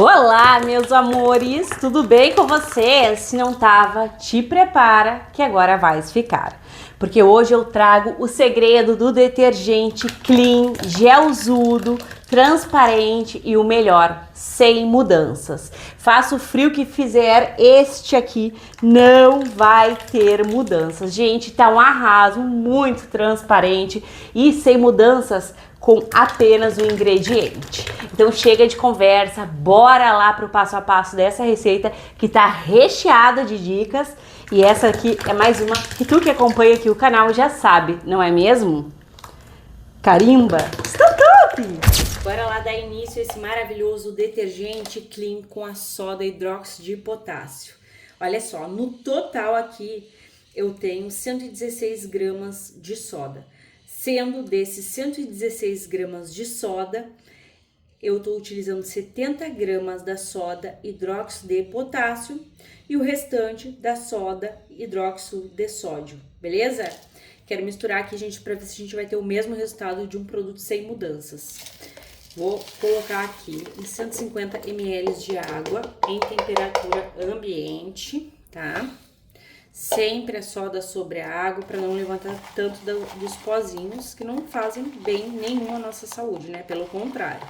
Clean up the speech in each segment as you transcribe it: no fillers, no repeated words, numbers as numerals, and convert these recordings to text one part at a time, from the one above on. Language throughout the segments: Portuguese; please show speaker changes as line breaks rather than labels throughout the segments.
Olá, meus amores, tudo bem com vocês? Se não tava, te prepara que agora vai ficar. Porque hoje eu trago o segredo do detergente clean, gelzudo, transparente e o melhor, sem mudanças. Faça o frio que fizer, este aqui não vai ter mudanças. Gente, tá um arraso, muito transparente e sem mudanças, com apenas um ingrediente. Então chega de conversa, bora lá pro passo a passo dessa receita que tá recheada de dicas. E essa aqui é mais uma que tu que acompanha aqui o canal já sabe, não é mesmo? Carimba! Está top! Bora lá dar início a esse maravilhoso detergente clean com a soda hidróxido de potássio. Olha só, no total aqui eu tenho 116 gramas de soda. Sendo desses 116 gramas de soda, eu estou utilizando 70 gramas da soda hidróxido de potássio e o restante da soda hidróxido de sódio, beleza? Quero misturar aqui, gente, para ver se a gente vai ter o mesmo resultado de um produto sem mudanças. Vou colocar aqui em 150 ml de água em temperatura ambiente, tá? Sempre a soda sobre a água para não levantar tanto dos pozinhos que não fazem bem nenhum à nossa saúde, né? Pelo contrário.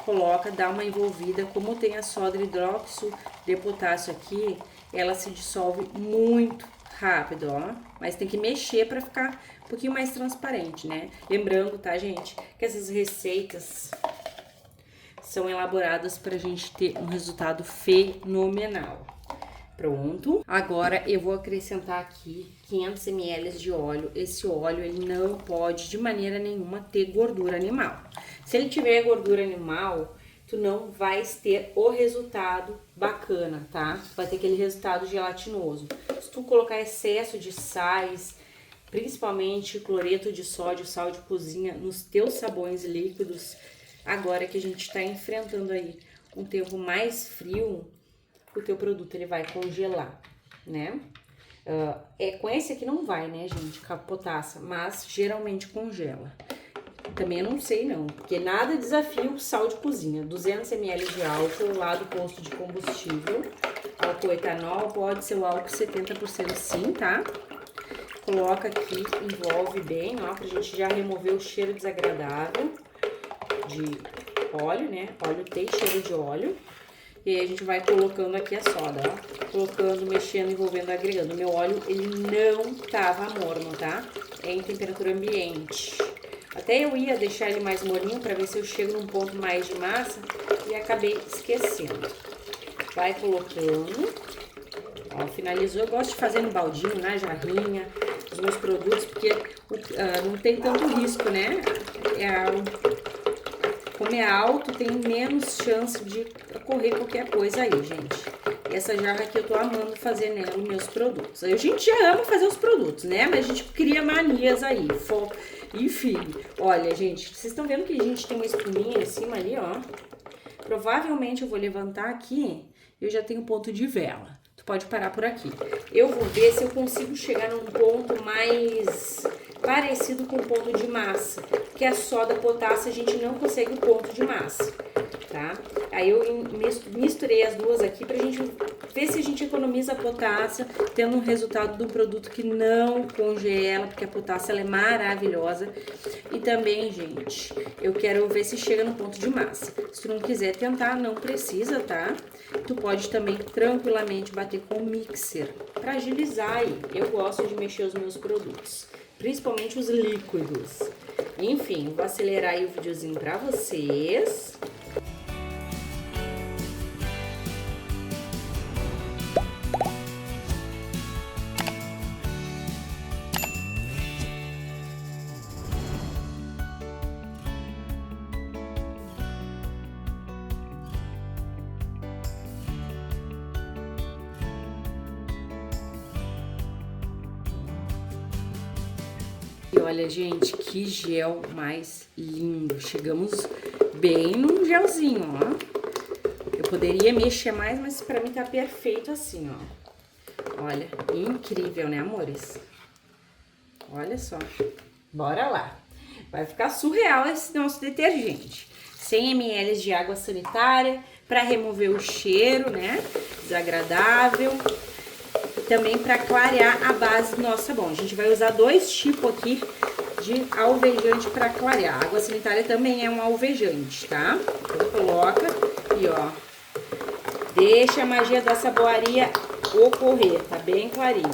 Coloca, dá uma envolvida, como tem a soda hidróxido de potássio aqui, ela se dissolve muito rápido, ó. Mas tem que mexer para ficar um pouquinho mais transparente, né? Lembrando, tá, gente, que essas receitas são elaboradas pra gente ter um resultado fenomenal. Pronto. Agora eu vou acrescentar aqui 500 ml de óleo. Esse óleo, ele não pode de maneira nenhuma ter gordura animal. Se ele tiver gordura animal, tu não vai ter o resultado bacana, tá? Vai ter aquele resultado gelatinoso. Se tu colocar excesso de sais, principalmente cloreto de sódio, sal de cozinha, nos teus sabões líquidos, agora que a gente tá enfrentando aí um tempo mais frio, o teu produto ele vai congelar, né? Com esse aqui não vai, né, gente, com a potássio, mas geralmente congela. Também eu não sei não, porque nada desafia o sal de cozinha. 200 ml de álcool lá do posto de combustível. Álcool etanol, pode ser o álcool 70% sim, tá? Coloca aqui, envolve bem, ó, pra gente já remover o cheiro desagradável de óleo, né? Óleo tem cheiro de óleo. E aí a gente vai colocando aqui a soda, ó. Colocando, mexendo, envolvendo, agregando. O meu óleo, ele não tava morno, tá? É em temperatura ambiente. Até eu ia deixar ele mais molinho pra ver se eu chego num ponto mais de massa e acabei esquecendo. Vai colocando. Ó, finalizou. Eu gosto de fazer no baldinho, na jarrinha, os meus produtos, porque não tem tanto risco, né? Como é alto, tem menos chance de ocorrer qualquer coisa aí, gente. E essa jarra aqui eu tô amando fazer nela os meus produtos. A gente já ama fazer os produtos, né? Mas a gente cria manias aí. Enfim, olha, gente, vocês estão vendo que a gente tem uma espuminha em cima ali, ó. Provavelmente eu vou levantar aqui e eu já tenho ponto de vela. Tu pode parar por aqui. Eu vou ver se eu consigo chegar num ponto mais parecido com o ponto de massa. Porque a soda potássio a gente não consegue o ponto de massa, tá? Aí eu misturei as duas aqui pra gente ver se a gente economiza a potássio, tendo um resultado de um produto que não congela, porque a potássio ela é maravilhosa. E também, gente, eu quero ver se chega no ponto de massa. Se tu não quiser tentar, não precisa, tá? Tu pode também tranquilamente bater com o mixer pra agilizar aí. Eu gosto de mexer os meus produtos, principalmente os líquidos. Enfim, vou acelerar aí o videozinho pra vocês. E olha, gente, que gel mais lindo. Chegamos bem num gelzinho, ó. Eu poderia mexer mais, mas pra mim tá perfeito assim, ó. Olha, incrível, né, amores? Olha só. Bora lá. Vai ficar surreal esse nosso detergente. 100 ml de água sanitária, para remover o cheiro, né, desagradável. E também para clarear a base do nosso sabão. A gente vai usar 2 tipos aqui de alvejante para clarear. A água sanitária também é um alvejante, tá? Então coloca e ó, deixa a magia da saboaria ocorrer, tá bem clarinho.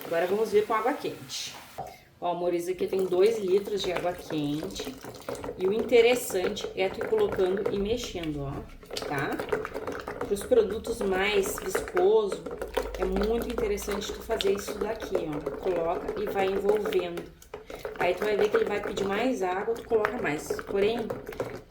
Agora vamos ver com água quente. Ó, amores, aqui tem 2 litros de água quente. E o interessante é tu ir colocando e mexendo, ó, tá? Para os produtos mais viscosos, é muito interessante tu fazer isso daqui, ó. Coloca e vai envolvendo. Aí tu vai ver que ele vai pedir mais água, tu coloca mais. Porém,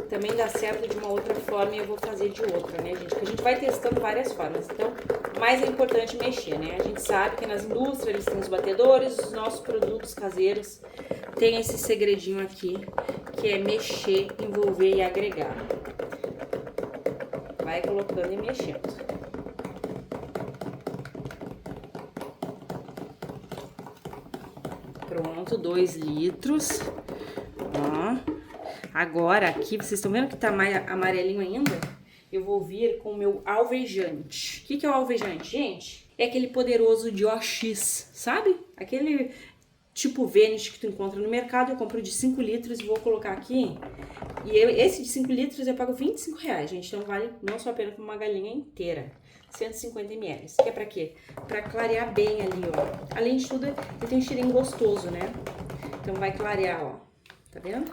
também dá certo de uma outra forma e eu vou fazer de outra, né, gente? Porque a gente vai testando várias formas. Então, mais é importante mexer, né? A gente sabe que nas indústrias eles têm os batedores, os nossos produtos caseiros tem esse segredinho aqui, que é mexer, envolver e agregar. Vai colocando e mexendo. Pronto, 2 litros. Ó. Agora, aqui, vocês estão vendo que tá mais amarelinho ainda? Eu vou vir com o meu alvejante. O que é o alvejante, gente? É aquele poderoso de OX, sabe? Aquele tipo Vênus que tu encontra no mercado. Eu compro de 5 litros e vou colocar aqui. E esse de 5 litros eu pago R$25, gente. Então vale não só a pena como uma galinha inteira. 150 ml. Que é pra quê? Pra clarear bem ali, ó. Além de tudo, ele tem um cheirinho gostoso, né? Então vai clarear, ó. Tá vendo?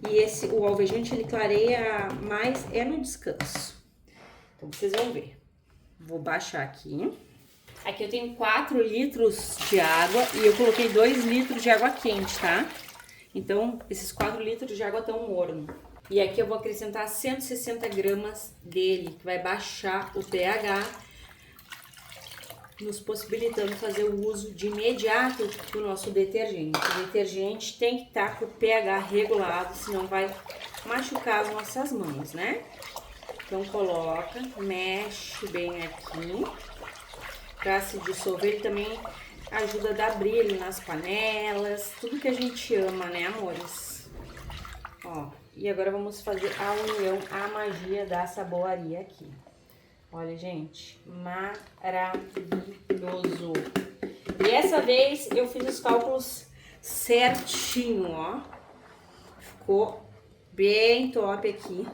E o alvejante, ele clareia mais no descanso. Então vocês vão ver. Vou baixar aqui. Aqui eu tenho 4 litros de água e eu coloquei 2 litros de água quente, tá? Então, esses 4 litros de água estão morno. E aqui eu vou acrescentar 160 gramas dele, que vai baixar o pH, nos possibilitando fazer o uso de imediato do nosso detergente. O detergente tem que estar com o pH regulado, senão vai machucar as nossas mãos, né? Então coloca, mexe bem aqui, para se dissolver. Ele também ajuda a dar brilho nas panelas, tudo que a gente ama, né, amores? Ó, e agora vamos fazer a união, a magia da saboaria aqui. Olha, gente, maravilhoso. E essa vez eu fiz os cálculos certinho, ó. Ficou bem top aqui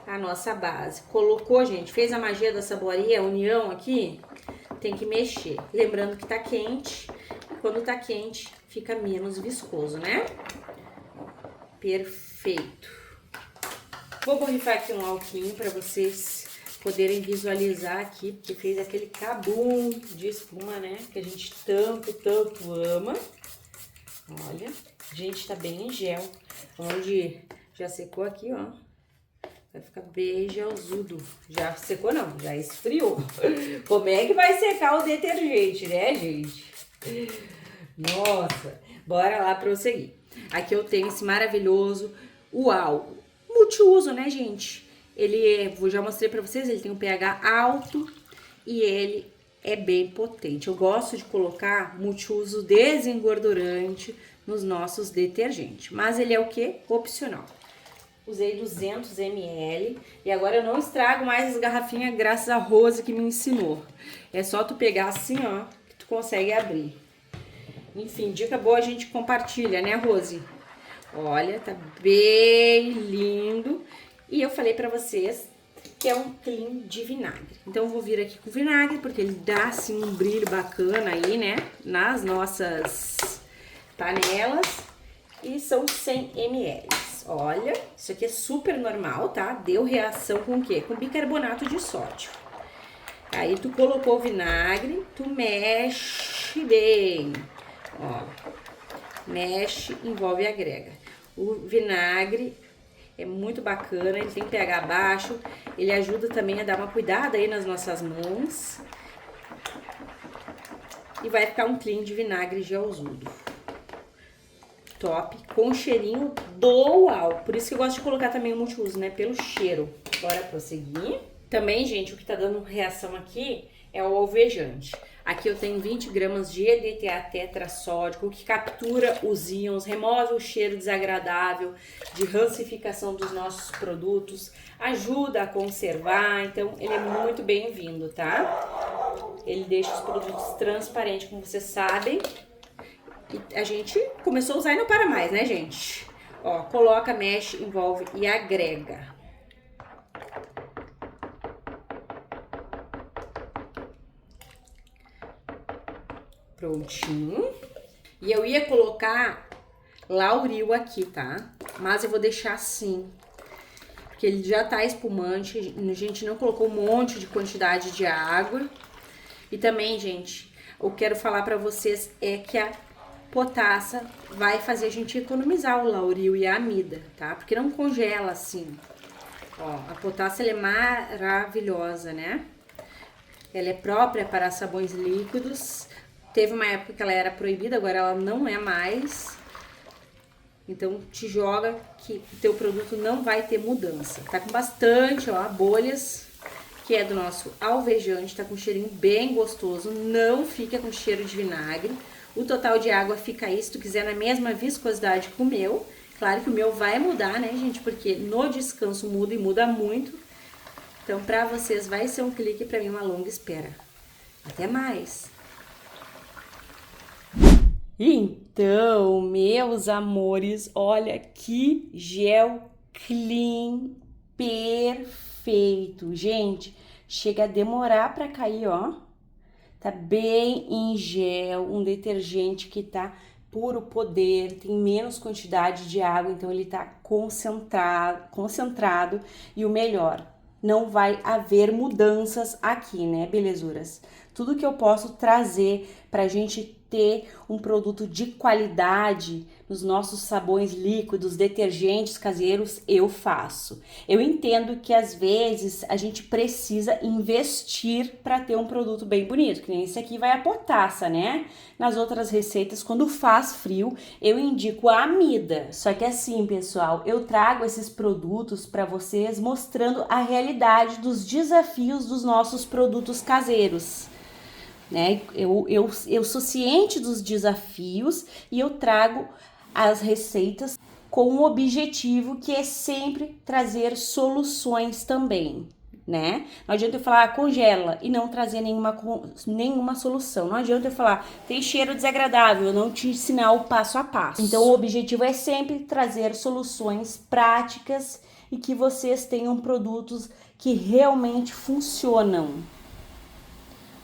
a nossa base. Colocou, gente, fez a magia da saboaria, a união aqui, tem que mexer. Lembrando que tá quente, e quando tá quente fica menos viscoso, né? Perfeito. Vou borrifar aqui um alquinho para vocês poderem visualizar aqui, porque fez aquele cabum de espuma, né? Que a gente tanto ama. Olha, gente, tá bem em gel. Onde já secou aqui, ó. Vai ficar bem gelzudo. Já secou não, já esfriou. Como é que vai secar o detergente, né, gente? Nossa, bora lá prosseguir. Aqui eu tenho esse maravilhoso Uau. Multiuso, né, gente? Ele, eu já mostrei pra vocês, ele tem um pH alto e ele é bem potente. Eu gosto de colocar multiuso desengordurante nos nossos detergentes, mas ele é o que? Opcional. Usei 200 ml e agora eu não estrago mais as garrafinhas graças a Rose que me ensinou. É só tu pegar assim, ó, que tu consegue abrir. Enfim, dica boa a gente compartilha, né, Rose? Olha, tá bem lindo. E eu falei pra vocês que é um clean de vinagre. Então eu vou vir aqui com vinagre, porque ele dá assim um brilho bacana aí, né, nas nossas panelas. E são 100 ml. Olha, isso aqui é super normal, tá? Deu reação com o quê? Com bicarbonato de sódio. Aí tu colocou o vinagre, tu mexe bem. Ó, mexe, envolve e agrega. O vinagre é muito bacana, ele tem pH baixo, ele ajuda também a dar uma cuidada aí nas nossas mãos. E vai ficar um clean de vinagre gelzudo. Top, com cheirinho do Uau. Por isso que eu gosto de colocar também o multiuso, né? Pelo cheiro. Bora prosseguir. Também, gente, o que tá dando reação aqui é o alvejante. Aqui eu tenho 20 gramas de EDTA tetrassódico, que captura os íons, remove o cheiro desagradável de rancificação dos nossos produtos, ajuda a conservar, então ele é muito bem-vindo, tá? Ele deixa os produtos transparentes, como vocês sabem. E a gente começou a usar e não para mais, né, gente? Ó, coloca, mexe, envolve e agrega. Prontinho. E eu ia colocar Lauril aqui, tá? Mas eu vou deixar assim, porque ele já tá espumante, a gente não colocou um monte de quantidade de água. E também, gente, eu quero falar pra vocês é que a potassa vai fazer a gente economizar o Lauril e a amida, tá? Porque não congela assim. Ó, a potassa ela é maravilhosa, né? Ela é própria para sabões líquidos. Teve uma época que ela era proibida, agora ela não é mais. Então, te joga que o teu produto não vai ter mudança. Tá com bastante, ó, bolhas, que é do nosso alvejante. Tá com um cheirinho bem gostoso, não fica com cheiro de vinagre. O total de água fica aí, se tu quiser, na mesma viscosidade que o meu. Claro que o meu vai mudar, né, gente? Porque no descanso muda e muda muito. Então, pra vocês vai ser um clique, pra mim uma longa espera. Até mais! Então, meus amores, olha que gel clean perfeito. Gente, chega a demorar pra cair, ó. Tá bem em gel, um detergente que tá puro poder, tem menos quantidade de água, então ele tá concentrado e o melhor, não vai haver mudanças aqui, né, belezuras? Tudo que eu posso trazer pra gente ter um produto de qualidade nos nossos sabões líquidos, detergentes caseiros, eu faço. Eu entendo que às vezes a gente precisa investir para ter um produto bem bonito, que nem esse aqui vai a potassa, né? Nas outras receitas, quando faz frio, eu indico a amida. Só que assim, pessoal, eu trago esses produtos para vocês mostrando a realidade dos desafios dos nossos produtos caseiros. Né? Eu sou ciente dos desafios e eu trago as receitas com um objetivo que é sempre trazer soluções também, né? Não adianta eu falar congela e não trazer nenhuma solução. Não adianta eu falar tem cheiro desagradável, eu não te ensinar o passo a passo. Então o objetivo é sempre trazer soluções práticas e que vocês tenham produtos que realmente funcionam.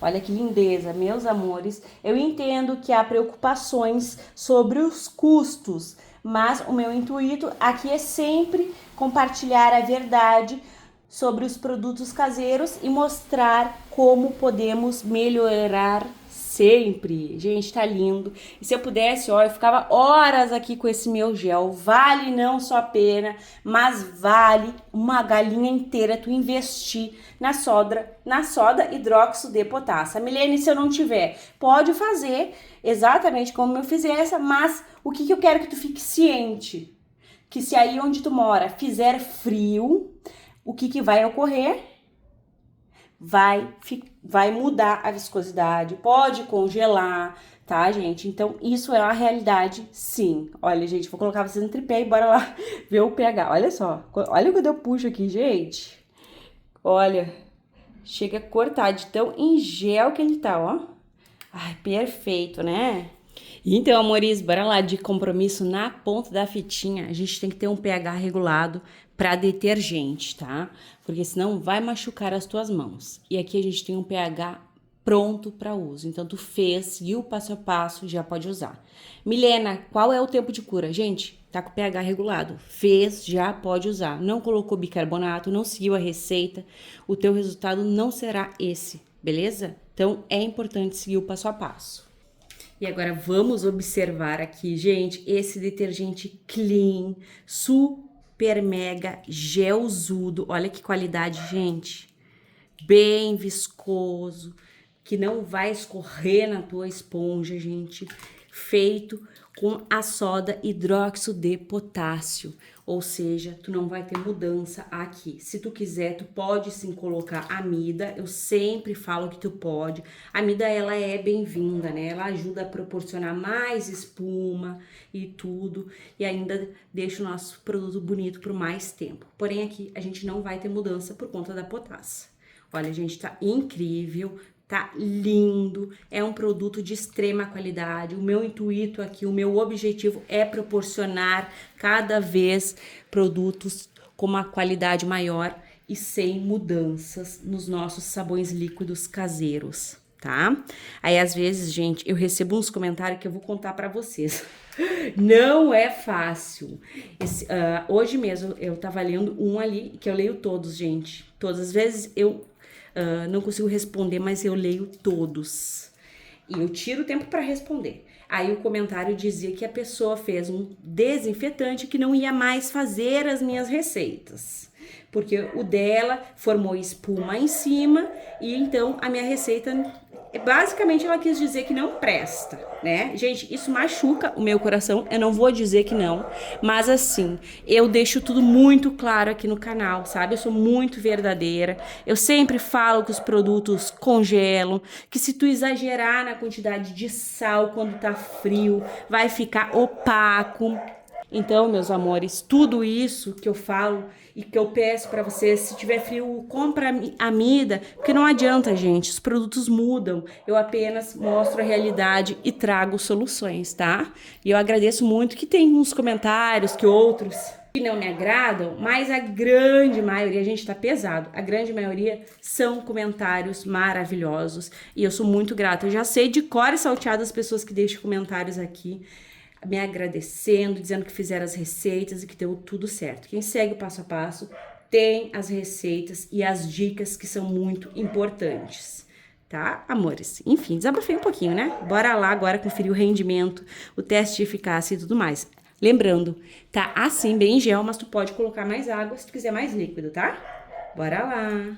Olha que lindeza, meus amores. Eu entendo que há preocupações sobre os custos, mas o meu intuito aqui é sempre compartilhar a verdade sobre os produtos caseiros e mostrar como podemos melhorar sempre. Gente, tá lindo. E se eu pudesse, ó, eu ficava horas aqui com esse meu gel. Vale não só a pena, mas vale uma galinha inteira tu investir na soda hidróxido de potassa. Milene, se eu não tiver, pode fazer exatamente como eu fiz essa, mas o que eu quero que tu fique ciente? Que se aí onde tu mora fizer frio, o que vai ocorrer? Vai mudar a viscosidade, pode congelar, tá, gente? Então, isso é uma realidade, sim. Olha, gente, vou colocar vocês no tripé e bora lá ver o pH. Olha só, olha quando eu puxo aqui, gente. Olha, chega a cortar de tão em gel que ele tá, ó. Ai, perfeito, né? Então, amores, bora lá de compromisso na ponta da fitinha. A gente tem que ter um pH regulado para detergente, tá? Porque senão vai machucar as tuas mãos. E aqui a gente tem um pH pronto para uso. Então, tu fez, seguiu o passo a passo, já pode usar. Milena, qual é o tempo de cura? Gente, tá com o pH regulado. Fez, já pode usar. Não colocou bicarbonato, não seguiu a receita, o teu resultado não será esse, beleza? Então, é importante seguir o passo a passo. E agora vamos observar aqui, gente, esse detergente clean, super mega gelzudo. Olha que qualidade, gente. Bem viscoso, que não vai escorrer na tua esponja, gente. Feito com a soda hidróxido de potássio, ou seja, tu não vai ter mudança aqui. Se tu quiser, tu pode sim colocar amida, eu sempre falo que tu pode. A amida, ela é bem-vinda, né? Ela ajuda a proporcionar mais espuma e tudo, e ainda deixa o nosso produto bonito por mais tempo. Porém, aqui a gente não vai ter mudança por conta da potássia. Olha, gente, tá incrível. Tá lindo, é um produto de extrema qualidade. O meu intuito aqui, o meu objetivo é proporcionar cada vez produtos com uma qualidade maior e sem mudanças nos nossos sabões líquidos caseiros, tá? Aí às vezes, gente, eu recebo uns comentários que eu vou contar pra vocês. Não é fácil. Hoje mesmo eu tava lendo um ali, que eu leio todos, gente. Todas as vezes eu não consigo responder, mas eu leio todos. E eu tiro o tempo para responder. Aí o comentário dizia que a pessoa fez um desinfetante que não ia mais fazer as minhas receitas. Porque o dela formou espuma em cima e então a minha receita, basicamente ela quis dizer que não presta, né? Gente, isso machuca o meu coração, eu não vou dizer que não, mas assim, eu deixo tudo muito claro aqui no canal, sabe? Eu sou muito verdadeira, eu sempre falo que os produtos congelam, que se tu exagerar na quantidade de sal quando tá frio, vai ficar opaco. Então, meus amores, tudo isso que eu falo e que eu peço para vocês, se tiver frio, compra amida, porque não adianta, gente, os produtos mudam. Eu apenas mostro a realidade e trago soluções, tá? E eu agradeço muito que tem uns comentários que outros que não me agradam, mas a grande maioria, a gente tá pesado, a grande maioria são comentários maravilhosos e eu sou muito grata. Eu já sei de cor e salteado as pessoas que deixam comentários aqui, me agradecendo, dizendo que fizeram as receitas e que deu tudo certo. Quem segue o passo a passo tem as receitas e as dicas que são muito importantes, tá, amores? Enfim, desabafei um pouquinho, né? Bora lá agora conferir o rendimento, o teste de eficácia e tudo mais. Lembrando, tá assim, bem em gel, mas tu pode colocar mais água se tu quiser mais líquido, tá? Bora lá!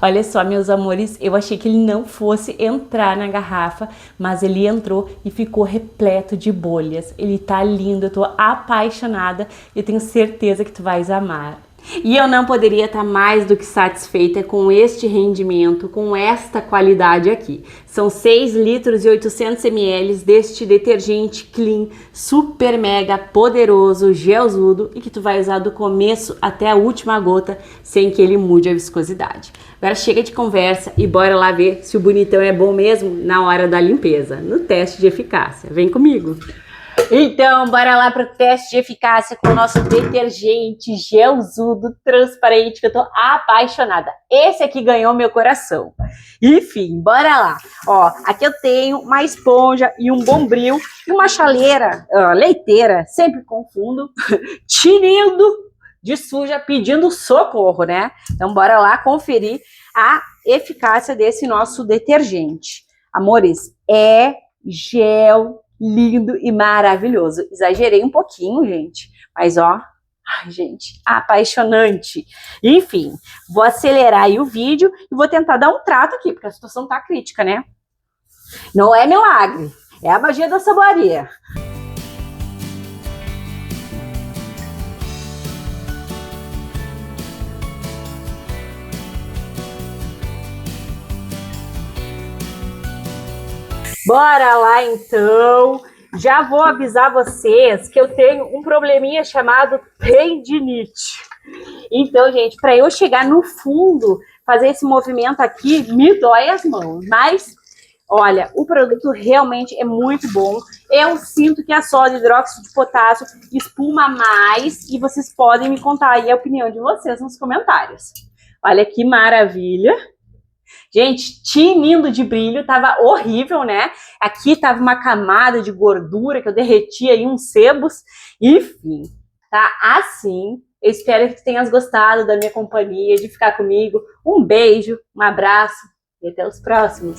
Olha só, meus amores, eu achei que ele não fosse entrar na garrafa, mas ele entrou e ficou repleto de bolhas. Ele tá lindo, eu tô apaixonada e tenho certeza que tu vais amar. E eu não poderia estar mais do que satisfeita com este rendimento, com esta qualidade aqui. São 6 litros e 800 ml deste detergente clean, super mega poderoso, gelzudo e que tu vai usar do começo até a última gota sem que ele mude a viscosidade. Agora chega de conversa e bora lá ver se o bonitão é bom mesmo na hora da limpeza, no teste de eficácia. Vem comigo! Então, bora lá para o teste de eficácia com o nosso detergente gelzudo transparente, que eu tô apaixonada. Esse aqui ganhou meu coração. Enfim, bora lá. Ó, aqui eu tenho uma esponja e um bombril e uma chaleira, leiteira, sempre confundo, tinindo de suja, pedindo socorro, né? Então, bora lá conferir a eficácia desse nosso detergente. Amores, é gel lindo e maravilhoso. Exagerei um pouquinho, gente, mas ó, ai, gente, apaixonante. Enfim, vou acelerar aí o vídeo e vou tentar dar um trato aqui, porque a situação tá crítica, né? Não é milagre, é a magia da saboaria. Bora lá então, já vou avisar vocês que eu tenho um probleminha chamado tendinite. Então, gente, para eu chegar no fundo, fazer esse movimento aqui, me dói as mãos. Mas, olha, o produto realmente é muito bom. Eu sinto que a soda hidróxido de potássio espuma mais e vocês podem me contar aí a opinião de vocês nos comentários. Olha que maravilha! Gente, tinindo de brilho, tava horrível, né? Aqui tava uma camada de gordura que eu derreti aí uns sebos. Enfim, tá assim. Eu espero que tenhas gostado da minha companhia, de ficar comigo. Um beijo, um abraço e até os próximos.